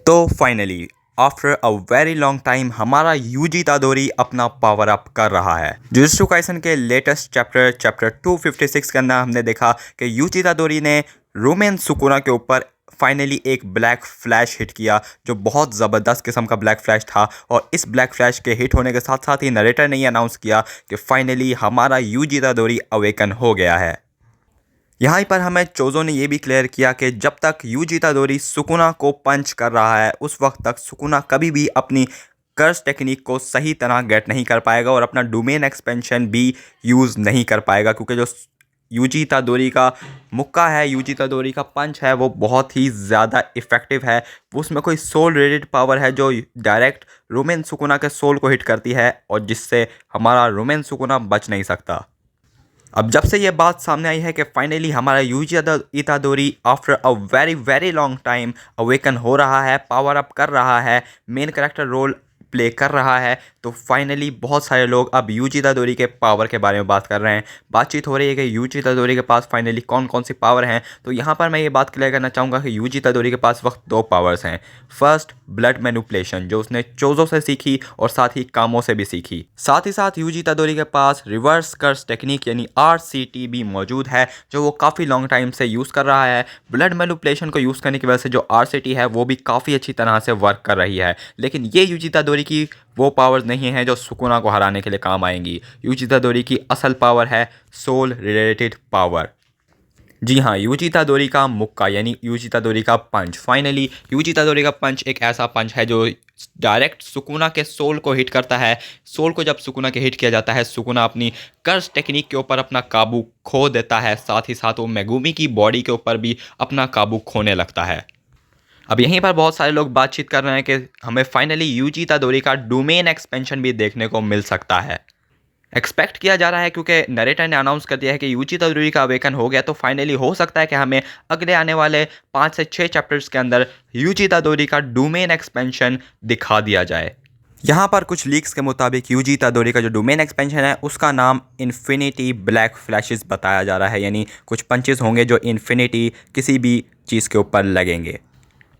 तो finally after a very long time हमारा UG इतादोरी अपना पावर अप कर रहा है। जुजुत्सु काइसन के लेटेस्ट चैप्टर 256 के अंदर हमने देखा कि यूजी इतादोरी ने रोमेन सुकुना के ऊपर फाइनली एक ब्लैक फ्लैश हिट किया, जो बहुत ज़बरदस्त किस्म का ब्लैक फ्लैश था। और इस ब्लैक फ्लैश के हिट होने के साथ साथ ही नरेटर ने अनाउंस किया कि फाइनली हमारा यूजी इतादोरी अवेकन हो गया है। यहाँ पर हमें चोज़ो ने यह भी क्लियर किया कि जब तक यूजी इतादोरी सुकुना को पंच कर रहा है उस वक्त तक सुकुना कभी भी अपनी कर्स टेक्निक को सही तरह गेट नहीं कर पाएगा और अपना डोमेन एक्सपेंशन भी यूज़ नहीं कर पाएगा, क्योंकि जो यूजी इतादोरी का मुक्का है, यूजी इतादोरी का पंच है, वो बहुत ही ज़्यादा इफ़ेक्टिव है। उसमें कोई सोल रिलेटेड पावर है जो डायरेक्ट रोमेन सुकुना के सोल को हिट करती है और जिससे हमारा रोमेन सुकुना बच नहीं सकता। अब जब से ये बात सामने आई है कि फाइनली हमारा UG इतादोरी after a very very long time awaken हो रहा है, पावर अप कर रहा है, मेन कैरेक्टर रोल प्ले कर रहा है, तो फाइनली बहुत सारे लोग अब यूजी इतादोरी के पावर के बारे में बात कर रहे हैं। बातचीत हो रही है कि यूजी इतादोरी के पास फाइनली कौन कौन सी पावर हैं। तो यहाँ पर मैं ये बात क्लियर करना चाहूँगा कि यूजी इतादोरी के पास वक्त दो पावर्स हैं। फर्स्ट, ब्लड मैनिपुलेशन, जो उसने चोज़ो से सीखी और साथ ही कामों से भी सीखी। साथ ही साथ यूजी इतादोरी के पास रिवर्स कर्स टेक्निक यानी RCT भी मौजूद है, जो वो काफ़ी लॉन्ग टाइम से यूज़ कर रहा है। ब्लड मैनिपुलेशन को यूज़ करने की वजह से जो RCT है वो भी काफ़ी अच्छी तरह से वर्क कर रही है, लेकिन ये यूजी इतादोरी की वो पावर्स नहीं है जो सुकुना को हराने के लिए काम आएंगी। यूजी इतादोरी की असल पावर है सोल रिलेटेड पावर। जी हाँ, यूजी इतादोरी का मुक्का यानी यूजी इतादोरी का पंच। फाइनली यूजी इतादोरी का पंच एक ऐसा पंच है जो डायरेक्ट सुकुना के सोल को हिट करता है। सोल को जब सुकुना के हिट किया जाता है, सुकुना अपनी कर्स टेक्निक के ऊपर अपना काबू खो देता है, साथ ही साथ वो मेगुमी की बॉडी के ऊपर भी अपना काबू खोने लगता है। अब यहीं पर बहुत सारे लोग बातचीत कर रहे हैं कि हमें फाइनली यूजी इतादोरी का डोमेन एक्सपेंशन भी देखने को मिल सकता है। एक्सपेक्ट किया जा रहा है क्योंकि नरेटर ने अनाउंस कर दिया है कि यूजी इतादोरी का अवेकन हो गया, तो फाइनली हो सकता है कि हमें अगले आने वाले 5 से 6 चैप्टर्स के अंदर यूजी इतादोरी का डोमेन एक्सपेंशन दिखा दिया जाए। यहाँ पर कुछ लीक्स के मुताबिक यूजी इतादोरी का जो डोमेन एक्सपेंशन है उसका नाम इन्फिनिटी ब्लैक फ्लैशेस बताया जा रहा है, यानी कुछ पंचेस होंगे जो इन्फिनिटी किसी भी चीज़ के ऊपर लगेंगे।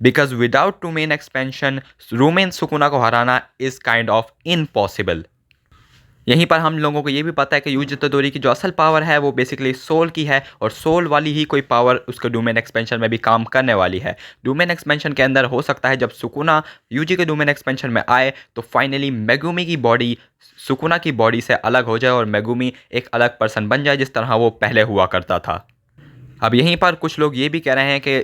Because without domain expansion Ryomen Sukuna को हराना इज़ काइंड ऑफ इम्पॉसिबल। यहीं पर हम लोगों को ये भी पता है कि यूजी इतादोरी की जो असल पावर है वो बेसिकली सोल की है, और सोल वाली ही कोई पावर उसके डोमेन एक्सपेंशन में भी काम करने वाली है। डोमेन एक्सपेंशन के अंदर हो सकता है जब सुकुना यूजी के डोमेन एक्सपेंशन में आए तो फाइनली मेगुमी की बॉडी सुकुना की बॉडी से अलग हो जाए और मेगुमी एक अलग पर्सन बन जाए जिस तरह वो पहले हुआ करता था। अब यहीं पर कुछ लोग ये भी कह रहे हैं कि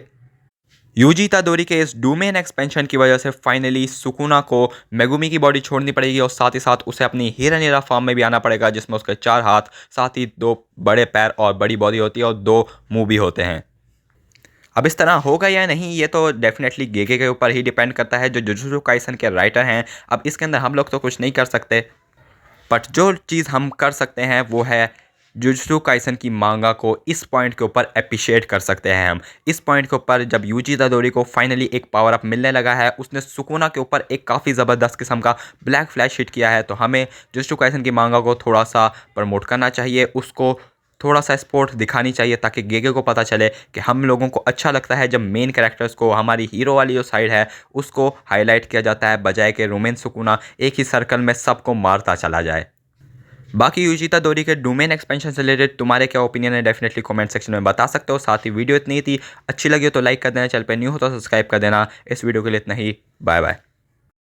यूजी इतादोरी के इस डोमेन एक्सपेंशन की वजह से फाइनली सुकुना को मेगुमी की बॉडी छोड़नी पड़ेगी और साथ ही साथ उसे अपनी हीरानीरा फॉर्म में भी आना पड़ेगा, जिसमें उसके 4 हाथ, साथ ही 2 बड़े पैर और बड़ी बॉडी होती है और 2 मुंह भी होते हैं। अब इस तरह होगा या नहीं ये तो डेफिनेटली गेगे के ऊपर ही डिपेंड करता है, जो जुजुत्सु काइसन के राइटर हैं। अब इसके अंदर हम लोग तो कुछ नहीं कर सकते, बट जो चीज़ हम कर सकते हैं वो है जुजुत्सु काइसन की मांगा को इस पॉइंट के ऊपर अप्रिशिएट कर सकते हैं हम। इस पॉइंट के ऊपर जब यूजी इतादोरी को फाइनली एक पावर अप मिलने लगा है, उसने सुकुना के ऊपर एक काफ़ी ज़बरदस्त किस्म का ब्लैक फ्लैश हिट किया है, तो हमें जुजुत्सु काइसन की मांगा को थोड़ा सा प्रमोट करना चाहिए, उसको थोड़ा सा सपोर्ट दिखानी चाहिए ताकि गेगे को पता चले कि हम लोगों को अच्छा लगता है जब मेन कैरेक्टर्स को, हमारी हीरो वाली जो साइड है उसको हाईलाइट किया जाता है, बजाय कि रोमेन सुकुना एक ही सर्कल में सबको मारता चला जाए। बाकी यूजी इतादोरी के डोमेन एक्सपेंशन से रिलेटेड तुम्हारे क्या ओपिनियन है, डेफिनेटली कमेंट सेक्शन में बता सकते हो। साथ ही वीडियो इतनी ही थी, अच्छी लगी हो तो लाइक कर देना, चैनल पे न्यू हो तो सब्सक्राइब कर देना। इस वीडियो के लिए इतना ही, बाय बाय।